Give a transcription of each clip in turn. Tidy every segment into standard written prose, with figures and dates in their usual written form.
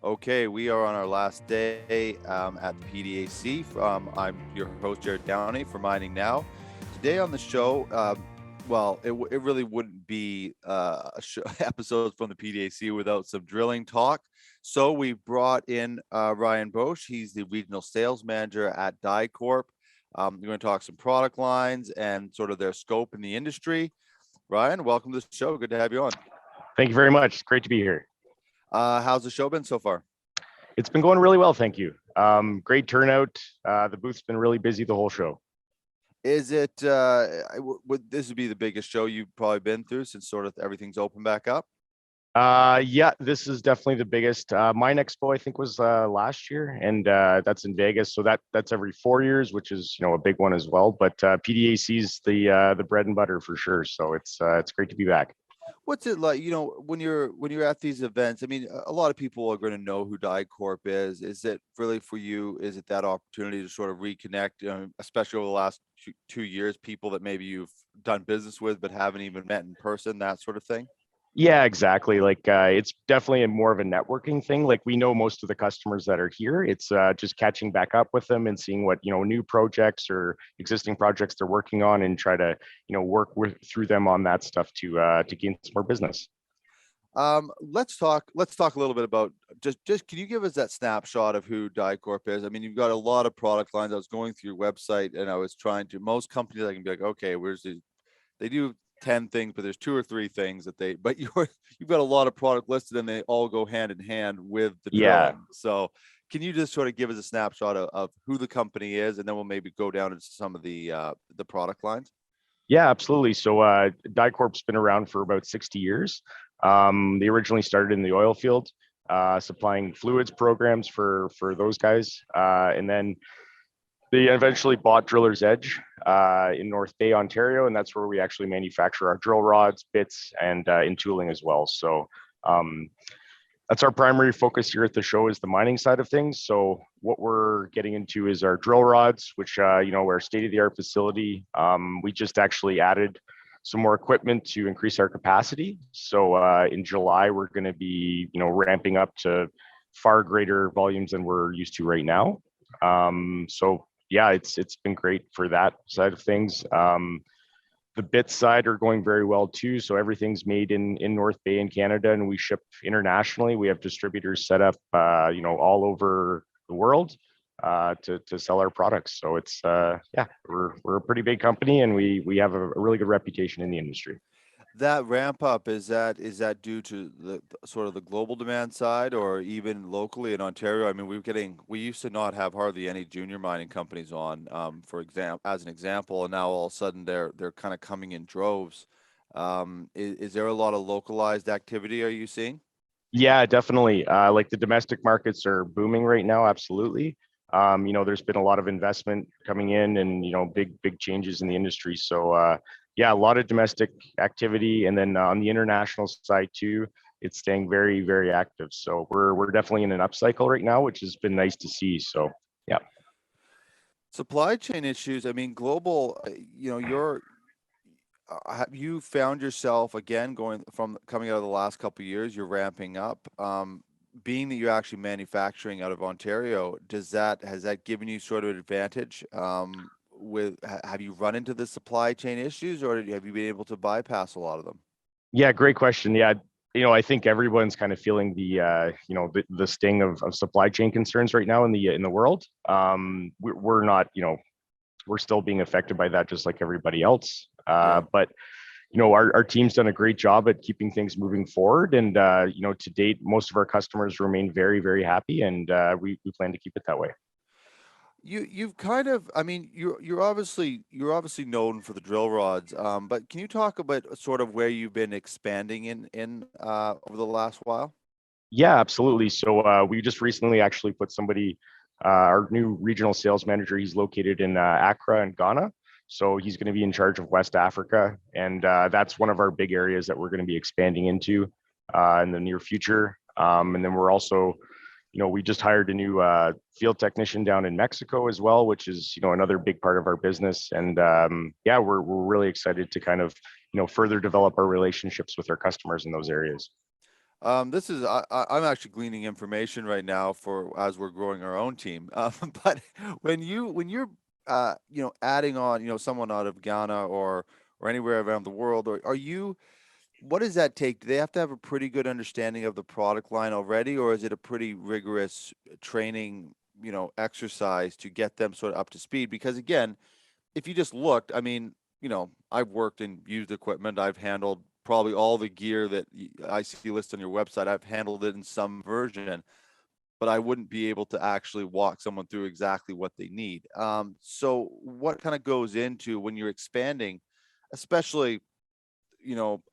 Okay, we are on our last day at the PDAC. I'm your host, Jared Downey for Mining Now. Today on the show, it really wouldn't be episodes from the PDAC without some drilling talk. So we brought in Ryanbosch. He's the regional sales manager at Di-Corp. We're going to talk some product lines and sort of their scope in the industry. Ryan, welcome to the show. Good to have you on. Thank you very much. It's great to be here. How's the show been so far? It's been going really well, thank you. Great turnout. The booth's been really busy the whole show. Is it, would this be the biggest show you've probably been through since sort of everything's open back up? Yeah, this is definitely the biggest. Mine Expo, I think, was last year, and that's in Vegas. So that's every 4 years, which is a big one as well. But PDAC is the bread and butter for sure. So it's great to be back. What's it like, when you're at these events? I mean, a lot of people are going to know who Di-Corp is. Is it really for you? Is it that opportunity to sort of reconnect, especially over the last 2 years, people that maybe you've done business with but haven't even met in person, that sort of thing? Yeah, exactly. Like it's definitely more of a networking thing. Like we know most of the customers that are here. It's just catching back up with them and seeing what new projects or existing projects they're working on, and try to work through them on that stuff to gain some more business. Let's talk a little bit about just can you give us that snapshot of who Di-Corp is? I mean, you've got a lot of product lines. I was going through your website and I was trying to, most companies I can be like, okay, they do 10 things, but there's 2 or 3 things but you've got a lot of product listed and they all go hand in hand with the drilling. So can you just sort of give us a snapshot of who the company is, and then we'll maybe go down into some of the product lines? Yeah, absolutely. So Di-Corp's been around for about 60 years. They originally started in the oil field, supplying fluids programs for those guys. And then they eventually bought Driller's Edge in North Bay, Ontario, and that's where we actually manufacture our drill rods, bits, and in tooling as well. So that's our primary focus here at the show, is the mining side of things. So what we're getting into is our drill rods, which we're a state-of-the-art facility. We just actually added some more equipment to increase our capacity. So in July, we're going to be ramping up to far greater volumes than we're used to right now. So yeah, it's been great for that side of things. The bit side are going very well too. So everything's made in North Bay in Canada, and we ship internationally. We have distributors set up, all over the world to sell our products. So it's we're a pretty big company, and we have a really good reputation in the industry. That ramp up, is that due to the sort of the global demand side, or even locally in Ontario? I mean, we used to not have hardly any junior mining companies on, as an example, and now all of a sudden they're kind of coming in droves. Is there a lot of localized activity are you seeing? Yeah, definitely. Like the domestic markets are booming right now. Absolutely. There's been a lot of investment coming in, and big changes in the industry. So yeah, a lot of domestic activity, and then on the international side too, it's staying very, very active. So we're definitely in an upcycle right now, which has been nice to see. So yeah. Supply chain issues. I mean, global. Have you found yourself again coming out of the last couple of years? You're ramping up. Being that you're actually manufacturing out of Ontario, has that given you sort of an advantage? Have you run into the supply chain issues, or have you been able to bypass a lot of them? Yeah, great question. Yeah, I think everyone's kind of feeling the sting of supply chain concerns right now in the world. We're not, we're still being affected by that just like everybody else. But our team's done a great job at keeping things moving forward, and to date, most of our customers remain very, very happy, and we plan to keep it that way. You've kind of, I mean, you're obviously known for the drill rods, but can you talk about sort of where you've been expanding in over the last while? Yeah, absolutely. So we just recently actually put our new regional sales manager. He's located in Accra in Ghana. So he's going to be in charge of West Africa, and that's one of our big areas that we're going to be expanding into in the near future. And then we're also, we just hired a new field technician down in Mexico as well, which is, another big part of our business. And yeah, we're really excited to kind of, further develop our relationships with our customers in those areas. This is I'm actually gleaning information right now for as we're growing our own team. But when you're adding on someone out of Ghana or anywhere around the world, or are you what does that take? Do they have to have a pretty good understanding of the product line already, or is it a pretty rigorous training exercise to get them sort of up to speed? Because again, if you just looked, I mean, I've worked in used equipment. I've handled probably all the gear that I see listed on your website. I've handled it in some version, but I wouldn't be able to actually walk someone through exactly what they need. So what kind of goes into when you're expanding, especially,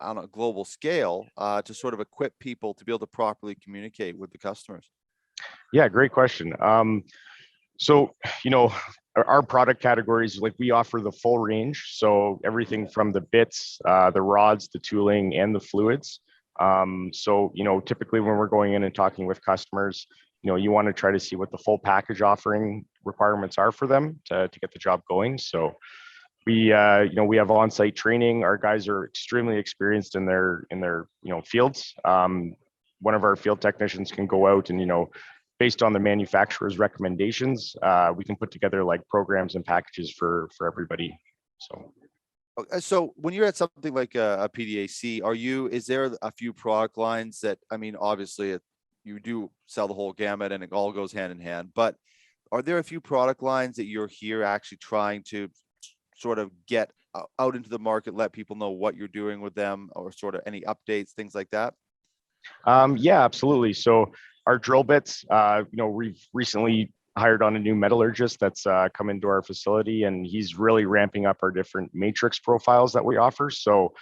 on a global scale, to sort of equip people to be able to properly communicate with the customers? Yeah, great question. So, you know, our product categories, like we offer the full range. So everything from the bits, the rods, the tooling, and the fluids. So, typically when we're going in and talking with customers, you want to try to see what the full package offering requirements are for them to get the job going. So we have on-site training. Our guys are extremely experienced in their fields. One of our field technicians can go out and based on the manufacturer's recommendations, we can put together like programs and packages for everybody. So So when you're at something like a PDAC, is there a few product lines that, I mean, obviously you do sell the whole gamut and it all goes hand in hand, but are there a few product lines that you're here actually trying to sort of get out into the market, let people know what you're doing with them, or sort of any updates, things like that? yeah, absolutely. So our drill bits, we've recently hired on a new metallurgist that's come into our facility, and he's really ramping up our different matrix profiles that we offer. So,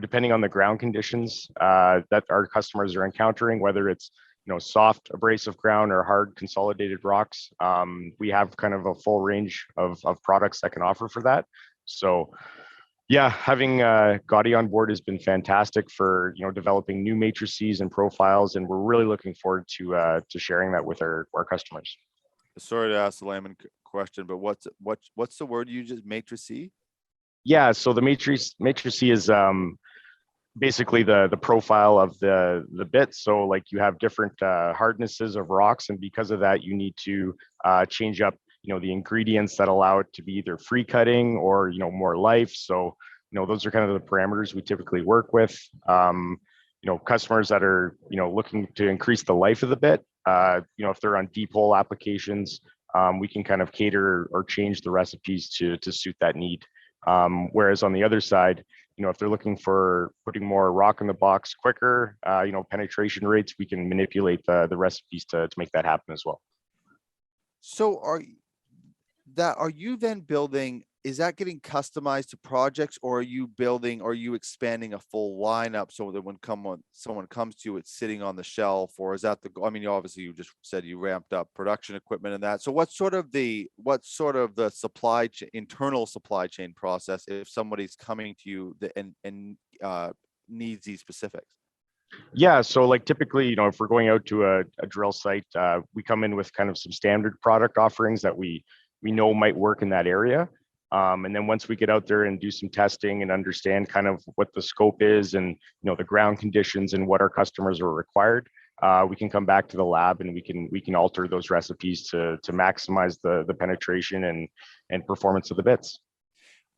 depending on the ground conditions that our customers are encountering, whether it's soft abrasive ground or hard consolidated rocks, we have kind of a full range of products that can offer for that. So yeah, having Gotti on board has been fantastic for developing new matrices and profiles, and we're really looking forward to sharing that with our customers. Sorry to ask the layman question, but what's the word you just matrice? Yeah, so the matrice is basically the profile of the bit. So like you have different hardnesses of rocks, and because of that, you need to change up the ingredients that allow it to be either free cutting or more life. So those are kind of the parameters we typically work with. Customers that are looking to increase the life of the bit, if they're on deep hole applications, we can kind of cater or change the recipes to suit that need. Whereas on the other side, if they're looking for putting more rock in the box quicker, penetration rates, we can manipulate the recipes to make that happen as well. So are you then building, is that getting customized to projects, or are you expanding a full lineup so that when someone comes to you, it's sitting on the shelf? Or is that I mean, obviously you just said you ramped up production equipment and that. So what's sort of the internal supply chain process if somebody's coming to you and needs these specifics? Yeah, so like typically, if we're going out to a drill site, we come in with kind of some standard product offerings that we know might work in that area. And then once we get out there and do some testing and understand kind of what the scope is and the ground conditions and what our customers are required, we can come back to the lab and we can alter those recipes to maximize the penetration and performance of the bits.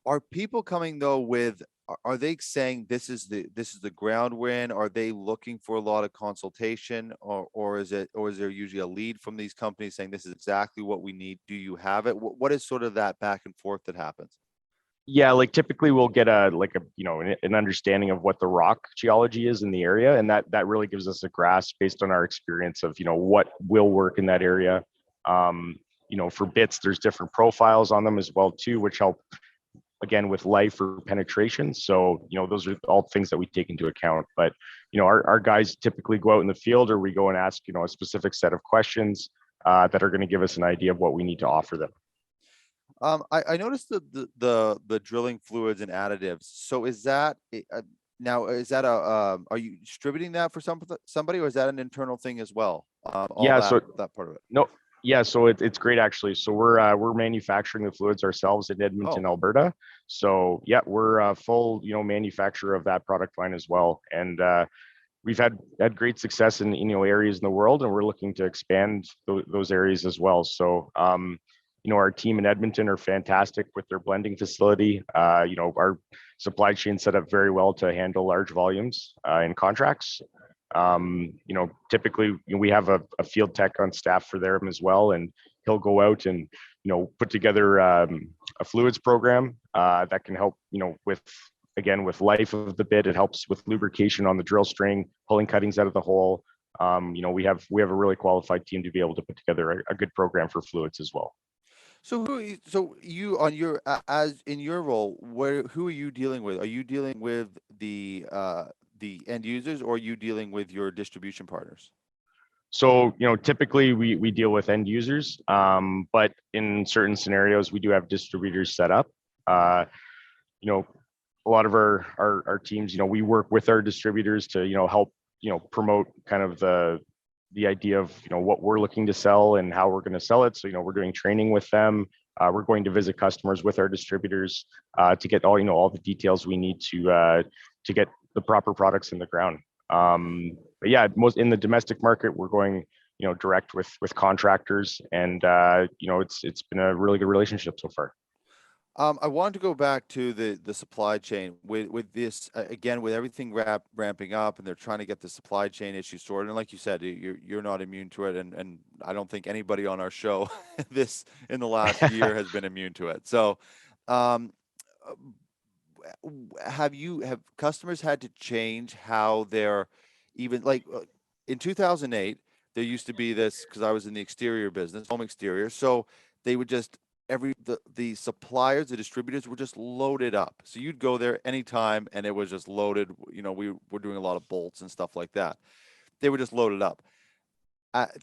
Are people coming though with, are they saying this is the ground win? Are they looking for a lot of consultation, or is there usually a lead from these companies saying this is exactly what we need? Do you have it? What is sort of that back and forth that happens? Yeah, like typically we'll get an understanding of what the rock geology is in the area, and that really gives us a grasp based on our experience of what will work in that area. For bits, there's different profiles on them as well too, which help again with life or penetration. So those are all things that we take into account. But our guys typically go out in the field, or we go and ask a specific set of questions that are going to give us an idea of what we need to offer them. I noticed the drilling fluids and additives. So is that now, is that are you distributing that for somebody, or is that an internal thing as well? Yeah, so that part of it. no, yeah, so it's great actually. So we're manufacturing the fluids ourselves in Edmonton, Alberta. So yeah, we're a full manufacturer of that product line as well. And we've had great success in areas in the world, and we're looking to expand those areas as well. So our team in Edmonton are fantastic with their blending facility. Our supply chain set up very well to handle large volumes in contracts. Typically we have a field tech on staff for them as well, and he'll go out and put together a fluids program that can help with life of the bit. It helps with lubrication on the drill string, pulling cuttings out of the hole. We have a really qualified team to be able to put together a good program for fluids as well. So you on your as in your role, who are you dealing with? Are you dealing with the end users, or are you dealing with your distribution partners? So, typically we deal with end users, but in certain scenarios, we do have distributors set up. You know, a lot of our teams, we work with our distributors to, help, promote kind of the idea of, what we're looking to sell and how we're going to sell it. So, we're doing training with them. We're going to visit customers with our distributors to get all the details we need to get the proper products in the ground. But yeah, most in the domestic market, we're going, direct with contractors, and it's been a really good relationship so far. I wanted to go back to the supply chain with this again, with everything ramping up, and they're trying to get the supply chain issue sorted. And like you said, you're not immune to it, and I don't think anybody on our show this in the last year has been immune to it. So, um, have customers had to change how they're even like in 2008 there used to be this, because I was in the exterior business, home exterior, so they would just the suppliers, the distributors were just loaded up, so you'd go there anytime and it was just loaded. We were doing a lot of bolts and stuff like that. They were just loaded up.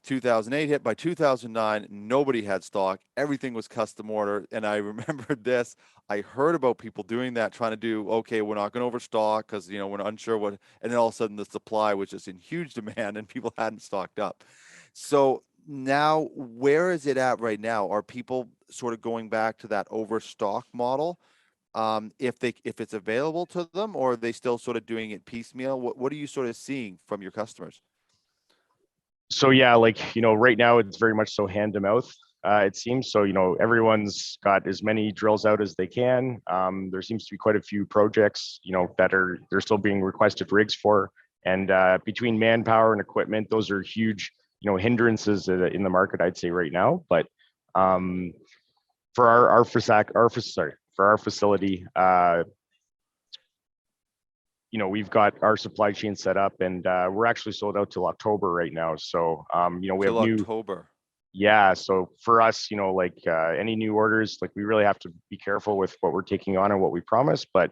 2008 hit. By 2009, nobody had stock. Everything was custom order. And I remembered this. I heard about people doing that, trying to do, okay, we're not going to overstock because, we're not unsure what. And then all of a sudden the supply was just in huge demand and people hadn't stocked up. So now, where is it at right now? Are people sort of going back to that overstock model? If it's available to them, or are they still sort of doing it piecemeal? What are you sort of seeing from your customers? So yeah, right now it's very much so hand to mouth. It seems so. Everyone's got as many drills out as they can. There seems to be quite a few projects, that they're still being requested rigs for, and between manpower and equipment, those are huge, hindrances in the market, I'd say right now. But for our facility, we've got our supply chain set up, and we're actually sold out till October right now. So, we Till have new, October. yeah. So for us, any new orders, we really have to be careful with what we're taking on and what we promise. But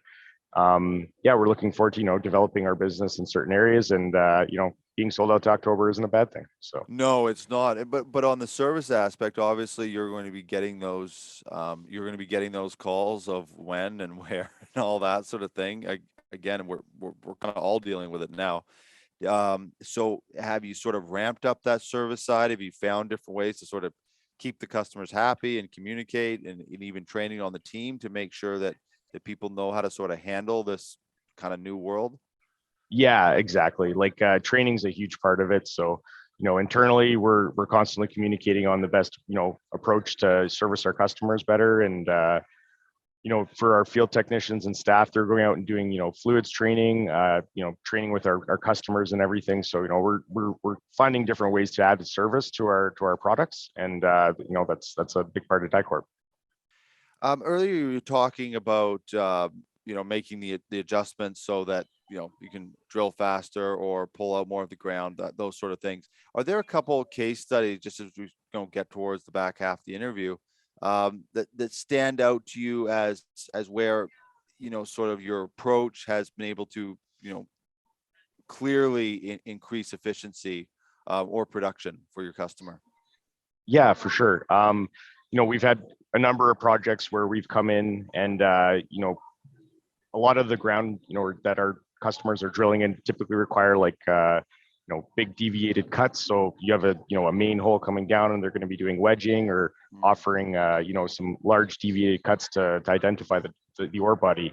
yeah, we're looking forward to, developing our business in certain areas, and being sold out to October isn't a bad thing. So No, it's not. But on the service aspect, obviously you're going to be getting those calls of when and where and all that sort of thing. Again, we're kind of all dealing with it now. So have you sort of ramped up that service side? Have you found different ways to sort of keep the customers happy and communicate, and even training on the team to make sure that people know how to sort of handle this kind of new world? yeah, exactly. Training's a huge part of it. So, internally we're constantly communicating on the best, approach to service our customers better. And for our field technicians and staff, they're going out and doing, fluids training, training with our customers and everything. So, we're finding different ways to add the service to our products. And that's a big part of DiCorp. Earlier you were talking about making the adjustments so that you can drill faster or pull out more of the ground, those sort of things. Are there a couple of case studies, just as we get towards the back half of the interview, that stand out to you as where sort of your approach has been able to clearly increase efficiency or production for your customer? Yeah, for sure. We've had a number of projects where we've come in and, a lot of the ground, that our customers are drilling in typically require big deviated cuts. So you have a main hole coming down and they're going to be doing wedging or offering, some large deviated cuts to identify the ore body.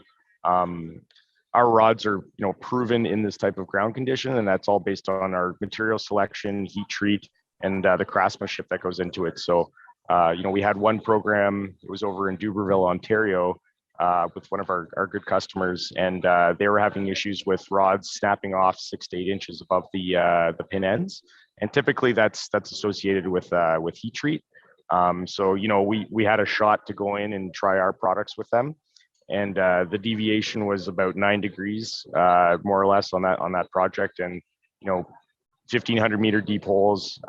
our rods are, proven in this type of ground condition, and that's all based on our material selection, heat treat, and the craftsmanship that goes into it. So, we had one program. It was over in Duberville, Ontario, with one of our good customers, and they were having issues with rods snapping off 6 to 8 inches above the pin ends, and typically that's associated with heat treat. So we had a shot to go in and try our products with them, and the deviation was about 9 degrees, more or less, on that project, and 1,500-meter deep holes.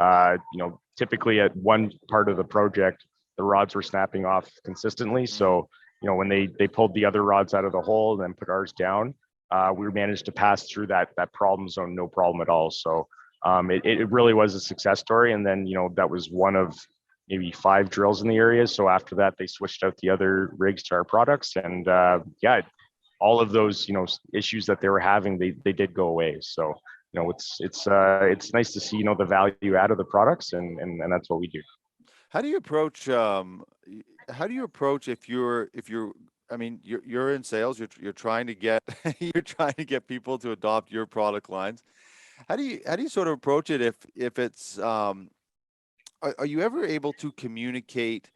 Typically at one part of the project, the rods were snapping off consistently. So when they pulled the other rods out of the hole and then put ours down, we managed to pass through that problem zone no problem at all. So it really was a success story. And then that was one of maybe 5 drills in the area. So after that, they switched out the other rigs to our products, and all of those issues that they were having, they did go away. So it's nice to see the value out of the products, and that's what we do. How do you approach if you're I mean, you're in sales, you're trying to get you're trying to get people to adopt your product lines. How do you sort of approach it if it's are you ever able to communicate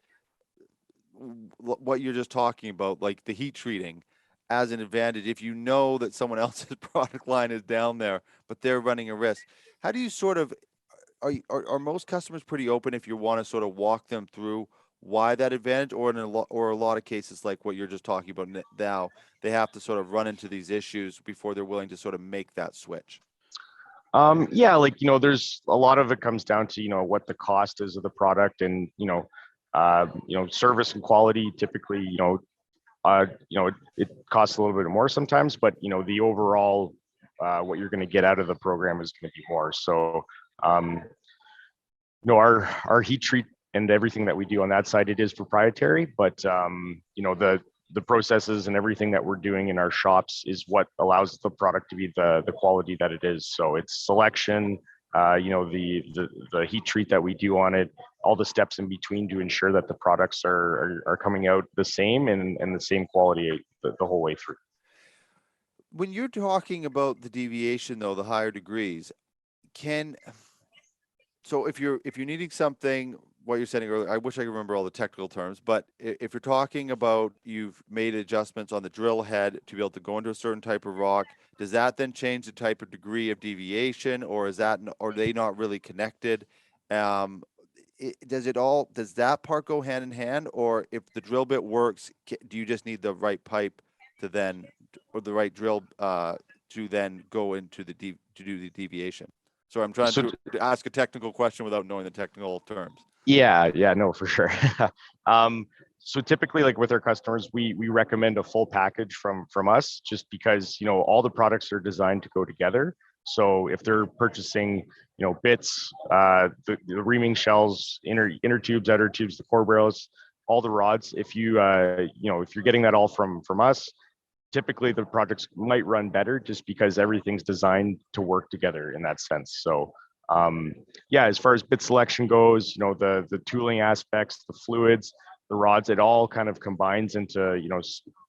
what you're just talking about, like the heat treating, as an advantage if you know that someone else's product line is down there, but they're running a risk? How do you sort of are most customers pretty open if you want to sort of walk them through why that advantage, or a lot of cases like what you're just talking about now, they have to sort of run into these issues before they're willing to sort of make that switch? Yeah, there's a lot of it comes down to what the cost is of the product, and service and quality. Typically, it costs a little bit more sometimes, but the overall what you're going to get out of the program is going to be more. So, our heat treat and everything that we do on that side, it is proprietary, but the processes and everything that we're doing in our shops is what allows the product to be the quality that it is. So it's selection, the heat treat that we do on it, all the steps in between to ensure that the products are coming out the same and the same quality the whole way through. When you're talking about the deviation, though, the higher degrees, can so if you're needing something, what you're saying earlier, I wish I could remember all the technical terms, but if you're talking about you've made adjustments on the drill head to be able to go into a certain type of rock, does that then change the type of degree of deviation, or are they not really connected? Um, does that part go hand in hand, or if the drill bit works, do you just need the right pipe to then, or the right drill to then go into to do the deviation? So I'm trying So to ask a technical question without knowing the technical terms. yeah, no, for sure. So typically, like with our customers, we recommend a full package from us, just because all the products are designed to go together. So if they're purchasing bits, the reaming shells, inner tubes, outer tubes, the core barrels, all the rods, if if you're getting that all from us, typically the projects might run better just because everything's designed to work together in that sense. So yeah, as far as bit selection goes, the tooling aspects, the fluids, the rods, it all kind of combines into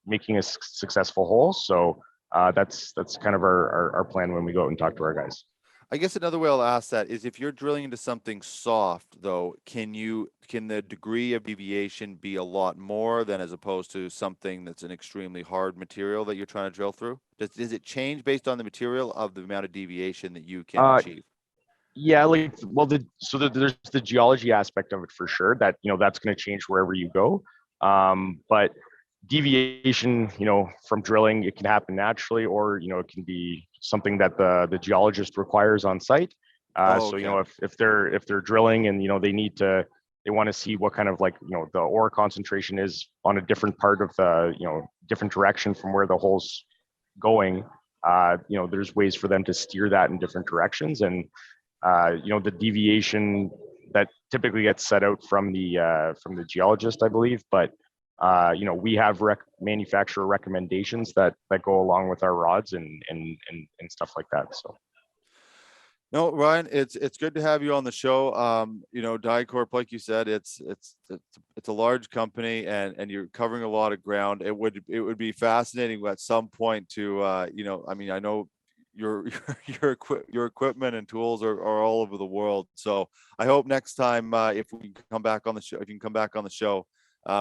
making a successful hole. So that's kind of our plan when we go out and talk to our guys. I guess another way I'll ask that is, if you're drilling into something soft, though, can the degree of deviation be a lot more than as opposed to something that's an extremely hard material that you're trying to drill through? Does it change based on the material of the amount of deviation that you can achieve? Yeah, there's the geology aspect of it for sure, that that's going to change wherever you go. But deviation, from drilling, it can happen naturally, or it can be something that the geologist requires on site. So Okay. if they're drilling and they want to see what kind of the ore concentration is on a different part of the different direction from where the hole's going. There's ways for them to steer that in different directions, and the deviation that typically gets set out from the geologist, I believe. But we have manufacturer recommendations that go along with our rods and stuff like that. So No, Ryan, it's good to have you on the show. Di-Corp, like you said, it's a large company, and you're covering a lot of ground. It would be fascinating at some point to I mean, I know your your equipment and tools are all over the world. So I hope next time, if we can come back on the show, if you can come back on the show,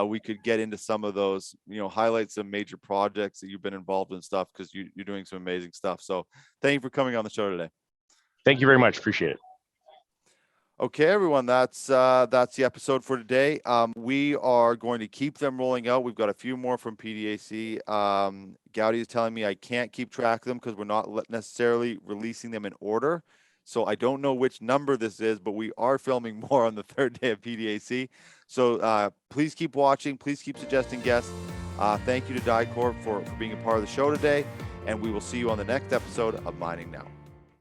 we could get into some of those, highlight some major projects that you've been involved in stuff, because you're doing some amazing stuff. So thank you for coming on the show today. Thank you very much. Appreciate it. Okay, everyone, that's the episode for today. We are going to keep them rolling out. We've got a few more from PDAC. Gowdy is telling me I can't keep track of them because we're not necessarily releasing them in order. So I don't know which number this is, but we are filming more on the third day of PDAC. So please keep watching. Please keep suggesting guests. Thank you to DiCorp for being a part of the show today. And we will see you on the next episode of Mining Now.